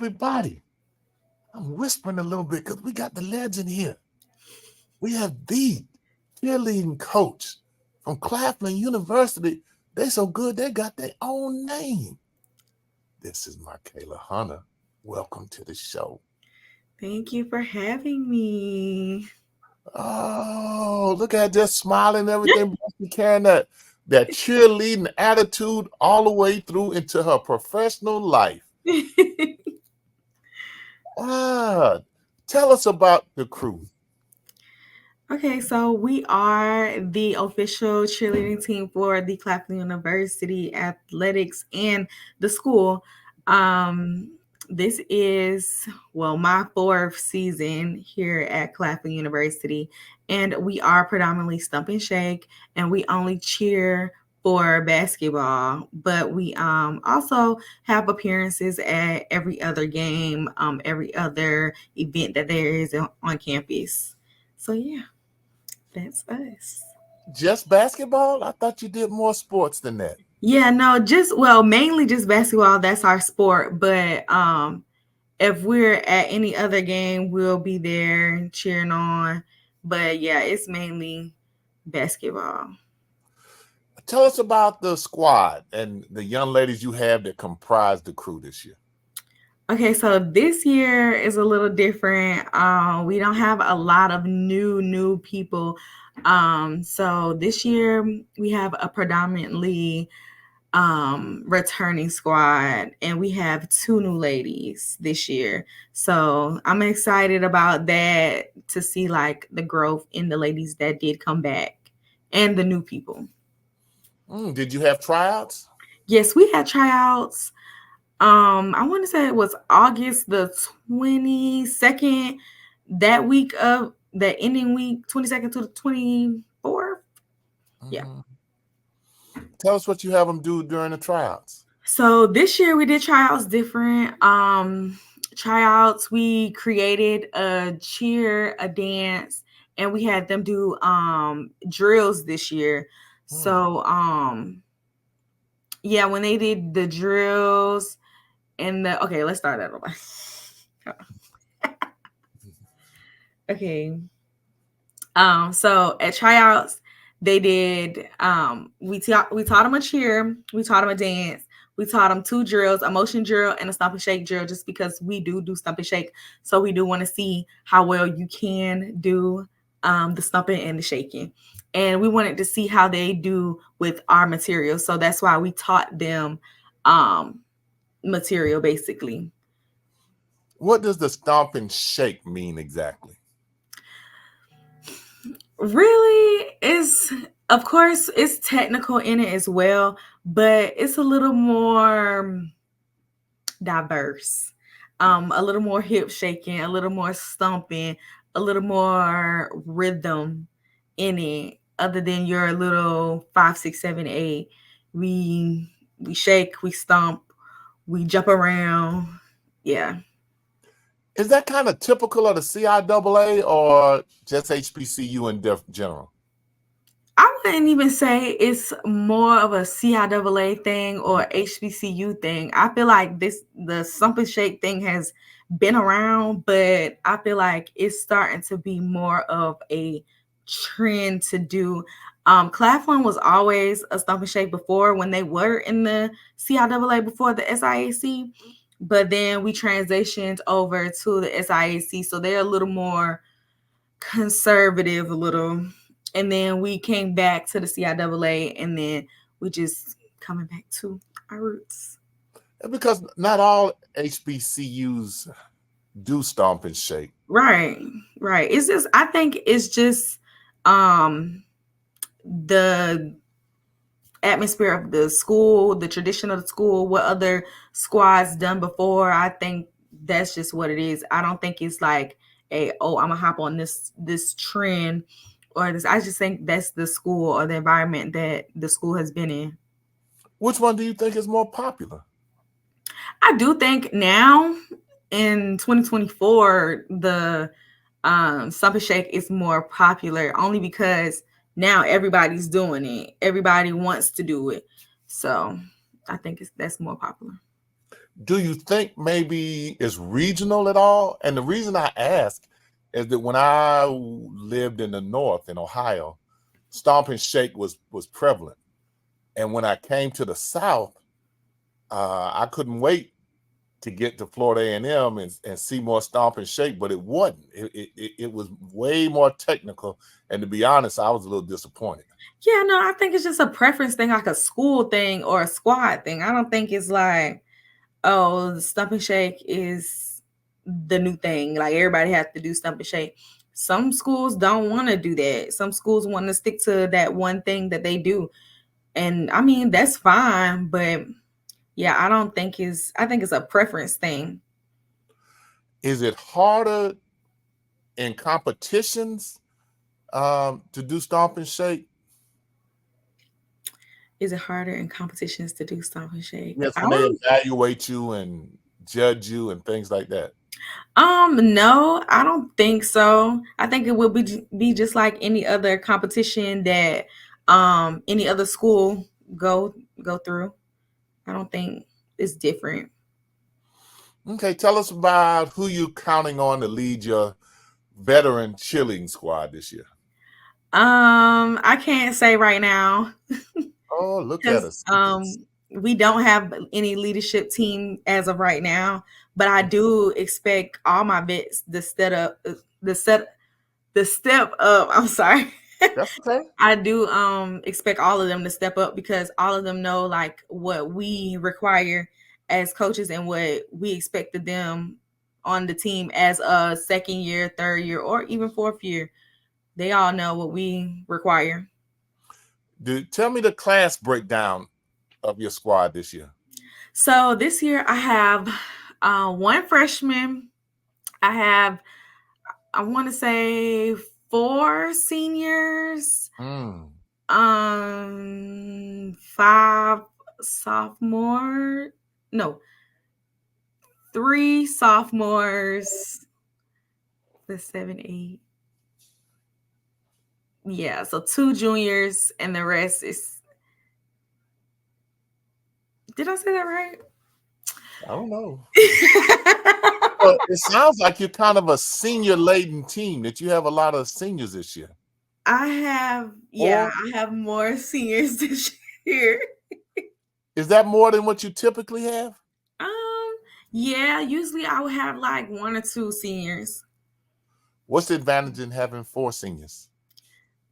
everybody. I'm whispering a little bit because we got the legend here. We have the cheerleading coach from Claflin University. They so good, they got their own name. This is Markayla Hunter. Welcome to the show. Thank you for having me. Oh, look at her just smiling and everything. Carrying that cheerleading attitude all the way through into her professional life. Tell us about daCrUw. Okay, so we are the official cheerleading team for the Claflin University Athletics and the school. This is, my fourth season here at Claflin University, and we are predominantly stump and shake, and we only cheer for basketball, but we also have appearances at every other game, every other event that there is on campus. So yeah. That's us. Just basketball? I thought you did more sports than that. Yeah, no, mainly just basketball. That's our sport. But if we're at any other game, we'll be there cheering on. But yeah, it's mainly basketball. Tell us about the squad and the young ladies you have that comprise daCrUw this year. Okay, so this year is a little different. We don't have a lot of new people. So this year we have a predominantly returning squad, and we have 2 new ladies this year. So I'm excited about that, to see like the growth in the ladies that did come back and the new people. Did you have tryouts? Yes, we had tryouts. I want to say it was August the 22nd, that week of the ending week, 22nd to the 24th. Yeah. Tell us what you have them do during the tryouts. So this year we did tryouts different. Tryouts, we created a cheer, a dance, and we had them do drills this year. So yeah, when they did the drills and okay, let's start that over. Okay. So at tryouts, they did we taught them a cheer, we taught them a dance, we taught them 2 drills, a motion drill and a stomp and shake drill, just because we do stomp and shake. So we do want to see how well you can do the stomping and the shaking. And we wanted to see how they do with our material. So that's why we taught them material, basically. What does the stomp and shake mean exactly? Really, of course, it's technical in it as well, but it's a little more diverse, a little more hip shaking, a little more stomping, a little more rhythm in it, other than your little 5, 6, 7, 8. We shake, we stomp, we jump around. Yeah. Is that kind of typical of the CIAA or just HBCU in general? I wouldn't even say it's more of a CIAA thing or HBCU thing. I feel like the stomp and shake thing has been around, but I feel like it's starting to be more of a trend to do. Claflin was always a stomp and shake before, when they were in the CIAA before the SIAC, but then we transitioned over to the SIAC, so they're a little more conservative, and then we came back to the CIAA, and then we just coming back to our roots. Because not all HBCUs do stomp and shake. Right. It's just, I think it's just the atmosphere of the school, the tradition of the school, what other squads done before. I think that's just what it is. I don't think it's like I'm gonna hop on this trend or this. I just think that's the school or the environment that the school has been in. Which one do you think is more popular? I do think now in 2024, the stomp and shake is more popular, only because now everybody's doing it. Everybody wants to do it. So I think that's more popular. Do you think maybe it's regional at all? And the reason I ask is that when I lived in the North in Ohio, Stomp and Shake was prevalent. And when I came to the South, I couldn't wait to get to Florida A&M and see more Stomp and Shake, but it wasn't. It was way more technical. And to be honest, I was a little disappointed. Yeah, no, I think it's just a preference thing, like a school thing or a squad thing. I don't think it's like, oh, the stump and shake is the new thing. Like everybody has to do stump and shake. Some schools don't want to do that. Some schools want to stick to that one thing that they do. And I mean, that's fine, but yeah, I think it's a preference thing. Is it harder in competitions to do Stomp and Shake? Is it harder in competitions to do stomp and shake? Yes, when they evaluate you and judge you and things like that. No, I don't think so. I think it will be just like any other competition that any other school go through. I don't think it's different. Okay, tell us about who you're counting on to lead your veteran cheerleading squad this year. I can't say right now Oh, look at because us. we don't have any leadership team as of right now. But I do expect all my vets to step up. I'm sorry. That's okay. I do expect all of them to step up because all of them know like what we require as coaches and what we expect of them on the team as a second year, third year, or even fourth year. They all know what we require. Tell me the class breakdown of your squad this year. So this year I have one freshman. I want to say four seniors. Five sophomore. No, three sophomores. The 7, 8. Yeah, so two juniors and the rest is. Did I say that right? I don't know. Well, it sounds like you're kind of a senior-laden team, that you have a lot of seniors this year. I have more seniors this year. Is that more than what you typically have? Yeah, usually I would have like one or two seniors. What's the advantage in having four seniors?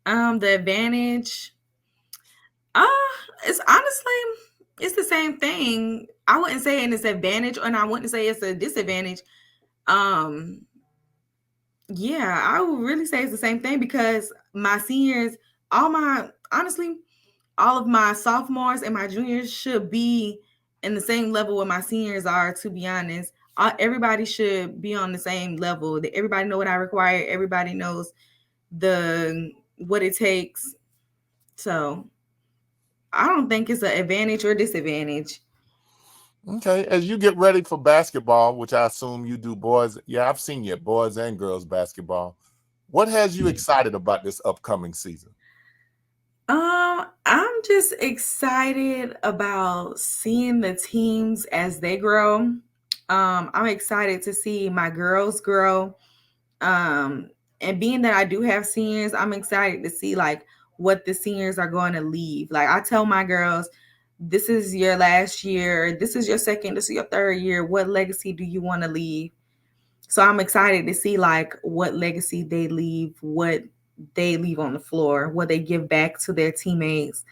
The advantage, it's honestly it's the same thing. I wouldn't say it's an advantage, and I wouldn't say it's a disadvantage. Yeah, I would really say it's the same thing because my seniors, honestly, all of my sophomores and my juniors should be in the same level where my seniors are, to be honest. Everybody should be on the same level. Everybody know what I require. Everybody knows what it takes. So I don't think it's an advantage or disadvantage. Okay, as you get ready for basketball, which I assume you do boys. Yeah, I've seen you at boys and girls basketball. What has you excited about this upcoming season? I'm just excited about seeing the teams as they grow. I'm excited to see my girls grow. And being that I do have seniors, I'm excited to see like what the seniors are going to leave. Like I tell my girls, this is your last year, this is your second, this is your third year. What legacy do you want to leave? So I'm excited to see like what legacy they leave, what they leave on the floor, what they give back to their teammates.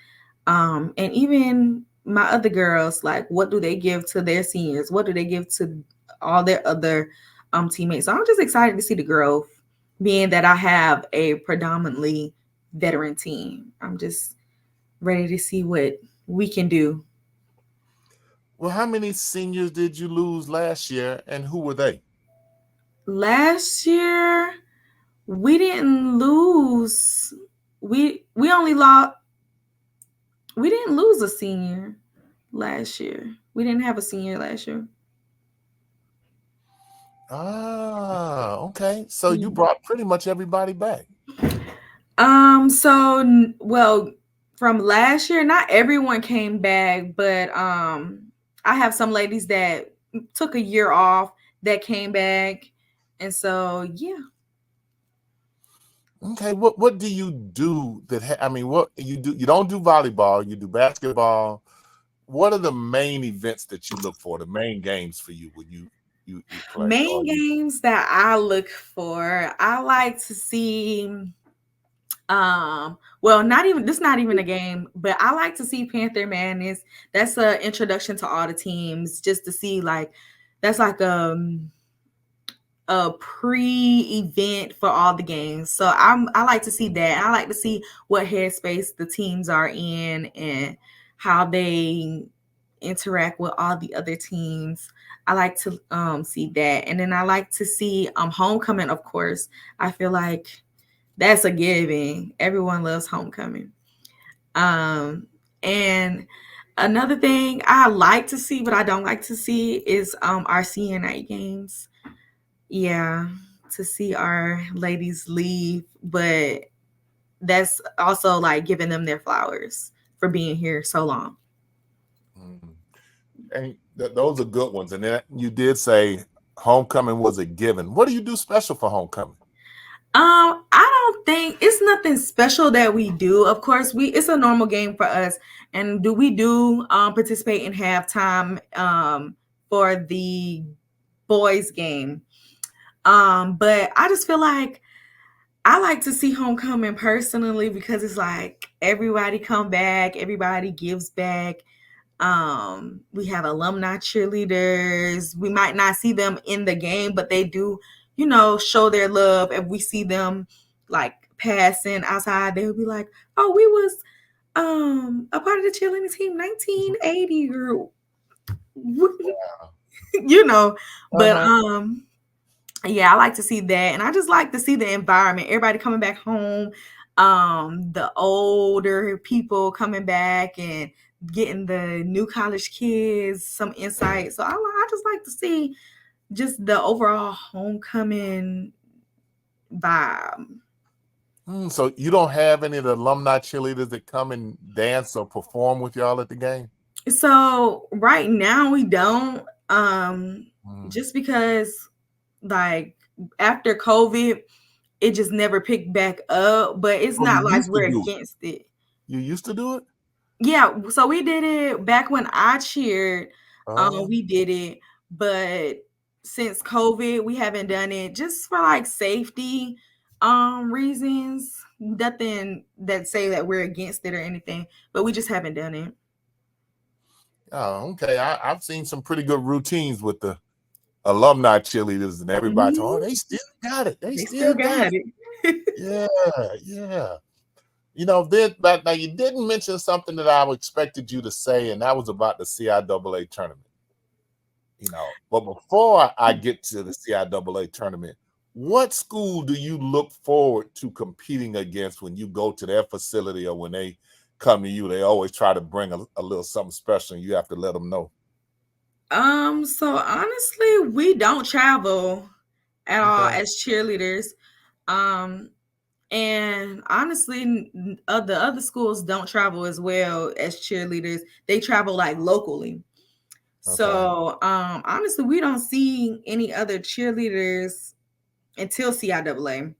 And even my other girls, like what do they give to their seniors? What do they give to all their other teammates? So I'm just excited to see the growth, being that I have a predominantly veteran team. I'm just ready to see what we can do. Well, how many seniors did you lose last year, and who were they? Last year, we didn't lose. We only lost. We didn't lose a senior last year. We didn't have a senior last year. Ah, okay. So you brought pretty much everybody back. Well, from last year, not everyone came back, but I have some ladies that took a year off that came back. And so, yeah. Okay, what do you do I mean, what you do? You don't do volleyball, you do basketball. What are the main events that you look for? The main games for you when you play or Main you? games that I look for, I like to see well, not even a game, but I like to see Panther Madness. That's an introduction to all the teams, just to see like that's like a pre-event for all the games. So I like to see that. I like to see what headspace the teams are in and how they interact with all the other teams. I like to see that. And then I like to see homecoming, of course. I feel like that's a given. Everyone loves homecoming. And another thing I like to see, but I don't like to see, is our senior night games. Yeah, to see our ladies leave, but that's also like giving them their flowers for being here so long. Mm. And those are good ones. And then you did say homecoming was a given. What do you do special for homecoming? I don't think it's nothing special that we do. Of course, it's a normal game for us. And we do participate in halftime for the boys game. But I just feel like I like to see homecoming personally because it's like everybody come back, everybody gives back. We have alumni cheerleaders. We might not see them in the game, but they do, show their love. If we see them like passing outside, they'll be like, "Oh, we was a part of the cheerleading team 1980 or you know." But Uh-huh. yeah, I like to see that, and I just like to see the environment, everybody coming back home, the older people coming back and getting the new college kids some insight. So I just like to see just the overall homecoming vibe. So you don't have any of the alumni cheerleaders that come and dance or perform with y'all at the game? So right now we don't, Mm. just because like after COVID, it just never picked back up, but it's Oh, you not like used to we're do it. against it. You used to do it? Yeah, so we did it back when I cheered. Oh, We did it, but since COVID, we haven't done it just for like safety reasons. Nothing that say that we're against it or anything, but we just haven't done it. oh, okay. I've seen some pretty good routines with the alumni cheerleaders and everybody. Oh, Mhm. they still got it. They They still still got got it. it. Yeah, yeah. But now you didn't mention something that I expected you to say, and that was about the CIAA tournament. But before I get to the CIAA tournament, what school do you look forward to competing against when you go to their facility or when they come to you? They always try to bring a little something special, and you have to let them know. So honestly, we don't travel at all Okay. as cheerleaders. Um, And honestly, the other schools don't travel as well as cheerleaders. They travel like locally. Okay. So honestly, we don't see any other cheerleaders until CIAA.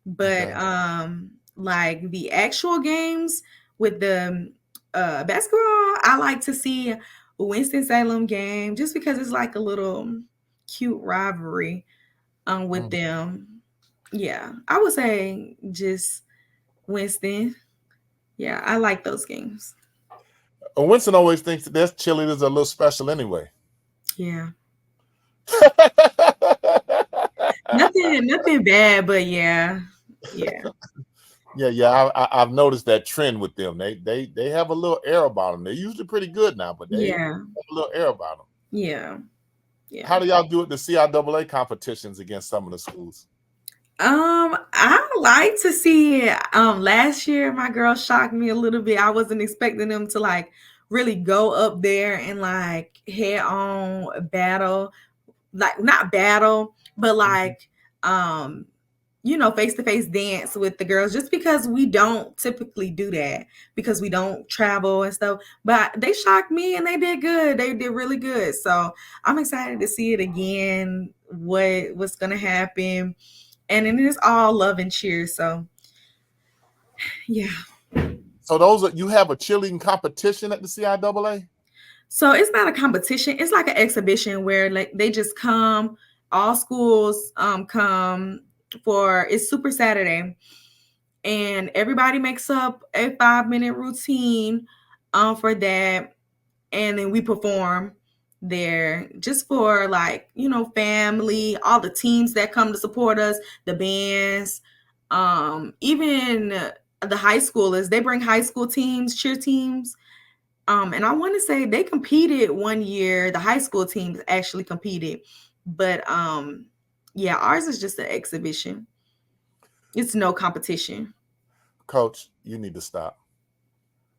But Okay. like the actual games with the basketball, I like to see a Winston-Salem game just because it's like a little cute rivalry with Mm. them. Yeah, I would say just Winston. Yeah, I like those games. Winston always thinks that their cheerleaders are a little special anyway. Yeah. Nothing bad, but yeah. Yeah. Yeah. I've noticed that trend with them. They have a little air about them. They're usually pretty good now, but they Yeah. have a little air about them. Yeah. Yeah. How do y'all do at the CIAA competitions against some of the schools? I like to see it. Last year my girl shocked me a little bit. I wasn't expecting them to like really go up there and like head on battle. Like not battle, but Mhm. like um face-to-face dance with the girls, just because we don't typically do that because we don't travel and stuff. But they shocked me and they did good. They did really good. So I'm excited to see it again, what's gonna happen. And it is all love and cheer. So yeah. So you have a cheerleading competition at the CIAA? So it's not a competition. It's like an exhibition where like they just come, all schools come for it's Super Saturday, and everybody makes up a 5-minute routine for that, and then we perform there just for like family, all the teams that come to support us, the bands, even the high schoolers. They bring high school teams, cheer teams. And I want to say they competed one year. The high school teams actually competed, but yeah, ours is just an exhibition. It's no competition. Coach, you need to stop.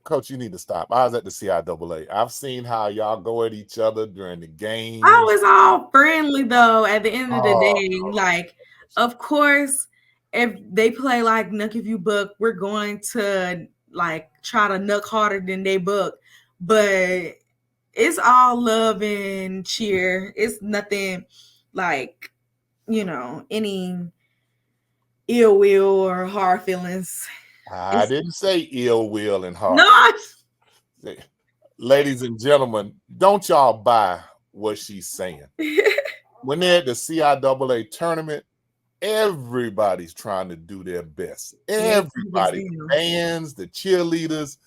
Coach, you need to stop. I was at the CIAA. I've seen how y'all go at each other during the games. I was all friendly though. At the end of the day, like, of course, if they play like Nuck If You Book, we're going to like try to nuck harder than they book. But it's all love and cheer. It's nothing like any ill will or hard feelings. I didn't say ill will and hard. No. Ladies and gentlemen, don't y'all buy what she's saying. When they're at the CIAA tournament, everybody's trying to do their best. Everybody, the bands, the cheerleaders.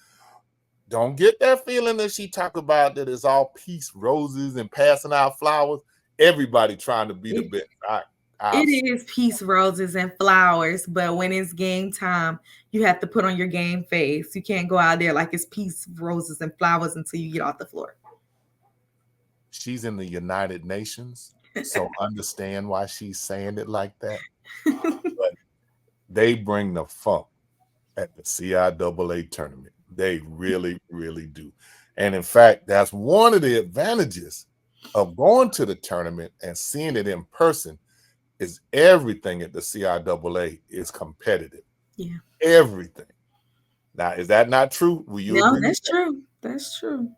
Don't get that feeling that she talk about that it's all peace, roses, and passing out flowers. Everybody trying to be the best. It is peace, roses, and flowers, but when it's game time, you have to put on your game face. You can't go out there like it's peace, roses, and flowers until you get off the floor. She's in the United Nations, so understand why she's saying it like that. But they bring the funk at the CIAA tournament. They really, really do. And in fact, that's one of the advantages of going to the tournament and seeing it in person is everything at the CIAA is competitive. Yeah. Everything. Now, is that not true? Will you agree? No, that's true. That's true.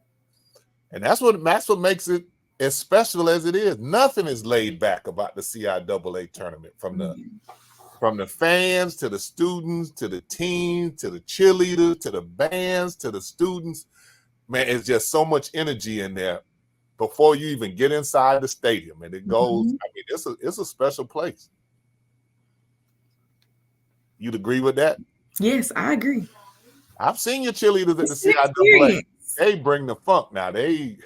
And that's what makes it as special as it is. Nothing is laid back about the CIAA tournament, from the fans to the students to the teams to the cheerleaders to the bands to the students. Man, it's just so much energy in there before you even get inside the stadium, and it goes. I mean, it's a special place. You'd agree with that? Yes, I agree. I've seen your cheerleaders at the CIAA. They bring the funk. Now CIAA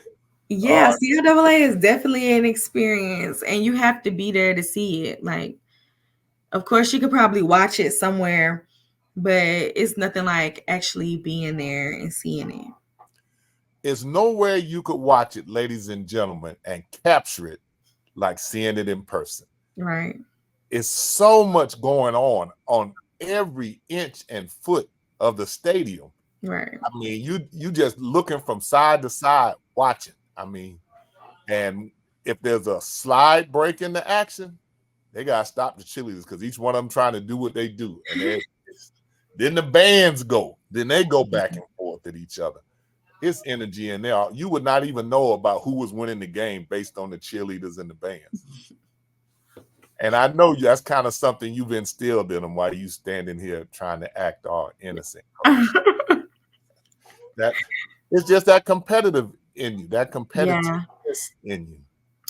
is definitely an experience, and you have to be there to see it. Like, of course, you could probably watch it somewhere, but it's nothing like actually being there and seeing it. It's nowhere you could watch it, ladies and gentlemen, and capture it like seeing it in person. Right. It's so much going on every inch and foot of the stadium. Right. I mean, you just looking from side to side watching. I mean, and if there's a slide break in the action, they gotta stop the cheerleaders because each one of them trying to do what they do. And then the bands go. Then they go back and forth at each other. It's energy in there. You would not even know about who was winning the game based on the cheerleaders and the bands. And I know that's kind of something you've instilled in them while you standing here trying to act all innocent. That it's just that competitive in you, that competitiveness in you.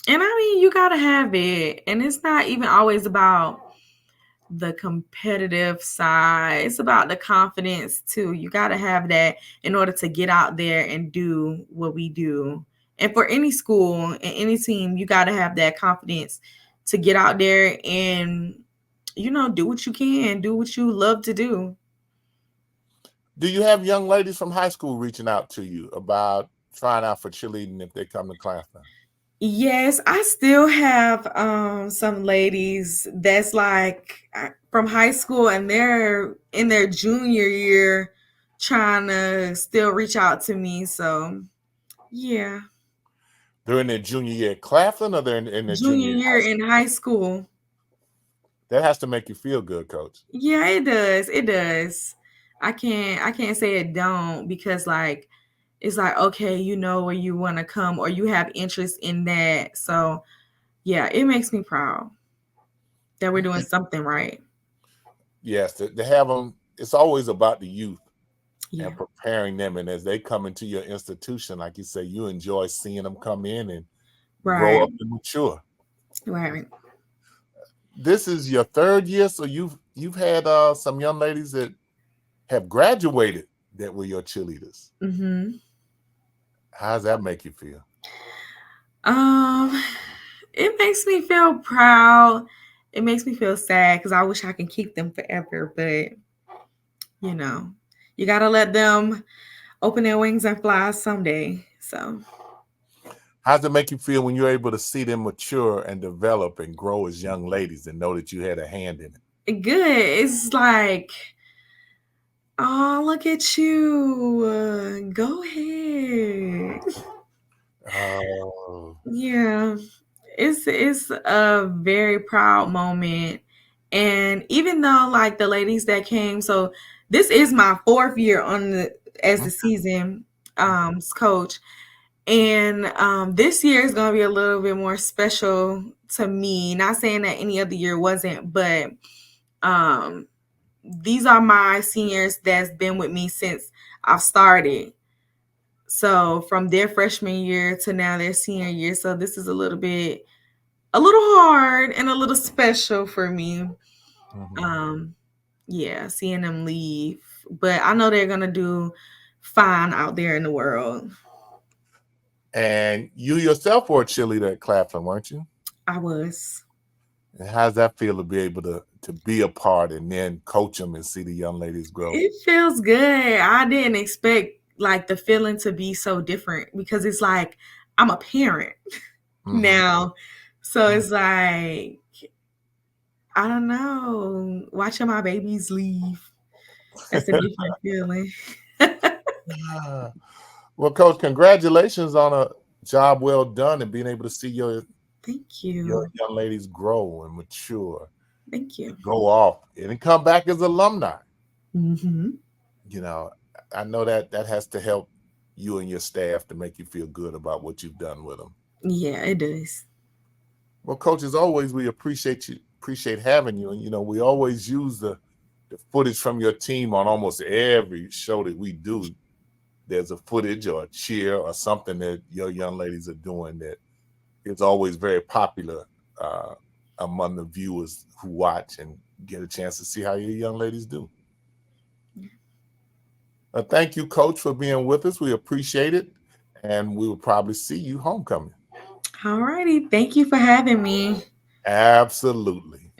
And I mean, you gotta have it. And it's not even always about the competitive side. It's about the confidence too. You gotta have that in order to get out there and do what we do. And for any school and any team, you gotta have that confidence to get out there and do what you can, do what you love to do. Do you have young ladies from high school reaching out to you about trying out for cheerleading if they come to Claflin? Yes, I still have some ladies that's like from high school, and they're in their junior year trying to still reach out to me. So, yeah. They're in their junior year at Claflin, or they're in their junior year in high school. That has to make you feel good, Coach. Yeah, it does. It does. I can't say it don't, because like it's like, okay, you know where you want to come, or you have interest in that. So yeah, it makes me proud that we're doing something right. Yes, to have them. It's always about the youth Yeah. and preparing them. And as they come into your institution, like you say, you enjoy seeing them come in and grow Right. up and mature. Right. This is your third year, so you've had some young ladies that have graduated that were your cheerleaders. Mm-hmm. How does that make you feel? Um, it makes me feel proud. It makes me feel sad because I wish I can keep them forever, but you know, you gotta let them open their wings and fly someday. So How does it make you feel when you're able to see them mature and develop and grow as young ladies and know that you had a hand in it? good. It's like, oh, look at you. Go ahead. Oh. Yeah. It's a very proud moment. And even though like the ladies that came, so this is my fourth year on the as the season coach. And this year is gonna be a little bit more special to me. Not saying that any other year wasn't, but um these are my seniors that's been with me since I've started. So from their freshman year to now their senior year. So this is a little hard and a little special for me. Um, yeah, seeing them leave. But I know they're gonna do fine out there in the world. And you yourself were a cheerleader at Claflin, weren't you? I was. And how does that feel to be able to be a part and then coach them and see the young ladies grow? It feels good. I didn't expect like the feeling to be so different, because it's like I'm a parent now. So it's like, I don't know, watching my babies leave. That's a different feeling. Ah. Well, Coach, congratulations on a job well done and being able to see your Thank young you. ladies grow and mature, Thank you. go off and come back as alumni. Hmm. You know, I know that has to help you and your staff to make you feel good about what you've done with them. Yeah, it does. Well, Coach, as always, we appreciate having you. And we always use the footage from your team on almost every show that we do. There's a footage or a cheer or something that your young ladies are doing that is always very popular among the viewers who watch and get a chance to see how your young ladies do. Thank you, Coach, for being with us. We appreciate it. And we will probably see you homecoming. All righty. Thank you for having me. Absolutely.